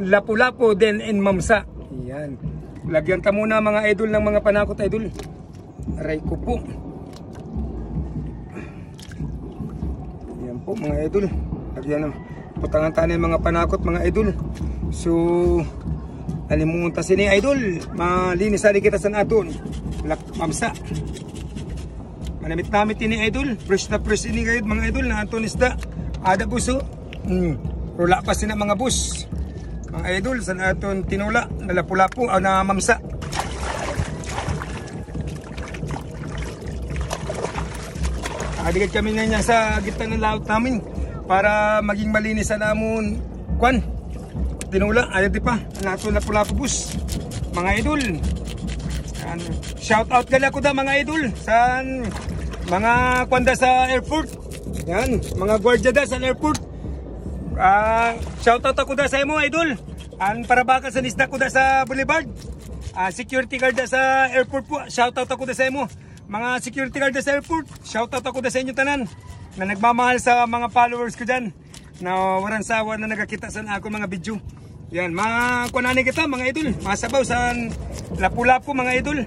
Lapu-Lapu then in Mamsa. Yan. Lagyan ta muna mga idol ng mga panakot idol. Aray ko po. Yan po mga idol. Lagyan ng putangan tayo mga panakot mga idol. So alimunta sini idol. Malinis ali kita sa aton. Mamsa. Manamit-namit ini idol. Fresh na fresh ini kayo mga idol na aton isda. Ada buso. Rula pa sina mga bus. Mga idol sa aton tinula na Lapu-Lapu o na Mamsa. Adigad kami na niya sa gitna ng laut namin para maging malinis sa namon kwan. Tinula ayun di pa na aton Lapu-Lapu bus. Mga idol. Shout out gali ako da mga idol sa mga kwanda sa airport. Yan, mga gwardiya da sa airport. Shout out ako da sa imo idol. Para baka sa nisda ko da sa Boulevard. Security guard da sa airport po. Shout out ako da sa imo. Mga security guard da sa airport. Shout out ako da sa inyo tanan na nagmamahal sa mga followers ko diyan. Na waran sawa na nagakita sa ako mga video. Yan, mga kunani kita mga idol. Masabaw sa Lapu-Lapu mga idol.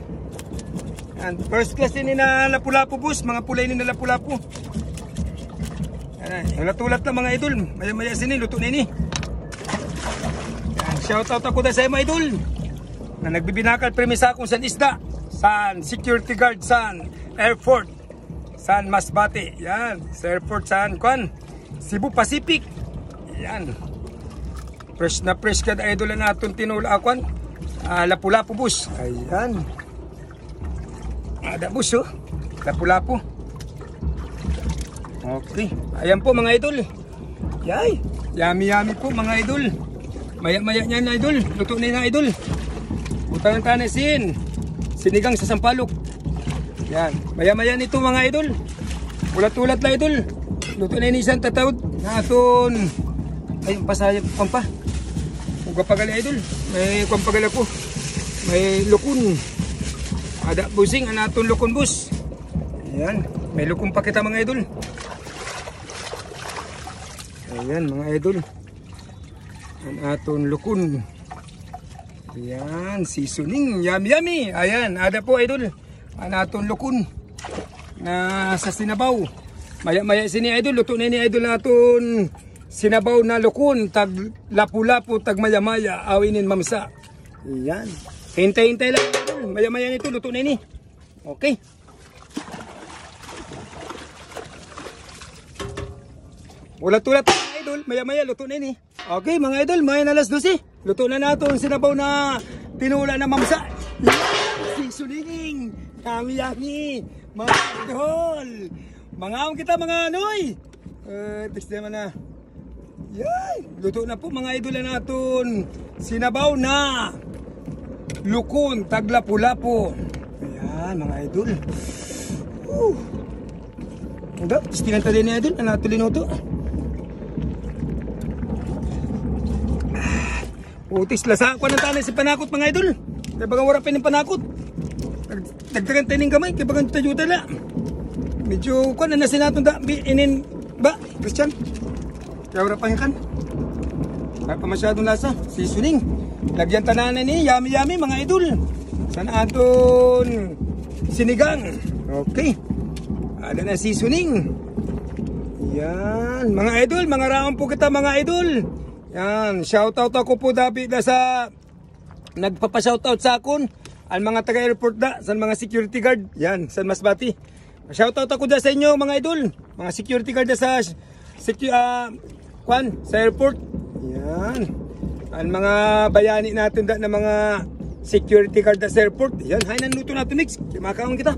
Yan, first class din na Lapu-Lapu bus, mga pulay ni na Lapu-Lapu. Yan, yung latulat na mga idol. Maya-maya sini, luto na ini. Yan, shout out ako da sa mga idol. Na nagbibinakal premisa akong san isda. San security guard, san airport. San Masbate. Yan, sa airport san Kwan. Cebu Pacific. Yan. Fresh na fresh kada idol na natin tinula akwan. Lapu-Lapu bus. Ayan. Ada bus oh. Lapu-Lapu. Okay. Ayan po mga idol. Yay. Yummy po mga idol. Maya-maya niyan idol. Luto na yung idol. Utang tanay sinigang sa sampalok. Yan. Maya-maya nito mga idol. Ulat-ulat na idol. Luto na yung isang tatawad. Naton. Ay, pasayap pampa. Kapagali idol, may kampagali po, may lukon, ada busing, anaton lukon bus. Ayan, may lukon pa kita mga idol. Ayan mga idol, anaton lukon. Ayan, seasoning, yummy. Ayan, ada po idol, anaton lukon na sa sinabaw. Maya-maya sini idol, luto na ni idol naton sinabaw na lukon, tag Lapu-Lapu, tag maya-maya, awinin Mamsa. Ayan. Hintay-hintay lang. Maya-maya nito, luto na ini. Okay. Ulat-ulat mga idol, maya-maya, luto na ini. Okay mga idol, maya na alas 12. Luto na nato ang sinabaw na tinula na Mamsa. Sulining, yummy. Mga idol. Mga kita mga anoy. Text naman na. Yay! Luto na po mga idol na natin. Sinabaw na lukon, tag Lapu-Lapu. Ayan mga idol. Ito, istinanta din na idol. Ano natin linuto? Utis lasa. Kuha ng tanay si panakot mga idol. Kaya bagang warapin ng panakot. Dagdagan tayo ng kamay. Kaya bagang tayo tala. Medyo kuha na nasin natin da. Inin ba? Christian? Kaya wala pahingan. Kaya pa masyadong lasa. Seasoning. Lagyan tananan ni yummy mga idol. San aton sinigang. Okay. Ada na seasoning. Yan. Mga idol. Mga raon po kita mga idol. Yan. Shoutout ako po dapat na sa nagpapa-shoutout sa akon. Ang mga taga-airport da. San mga security guard. Yan. San Masbati. Shoutout ako da sa inyo mga idol. Mga security guard da sa Kwan, sa airport. Yan. Ang mga bayani natin na mga security guard sa airport. Yan, hay nanuto natin next. Kimakaon kita.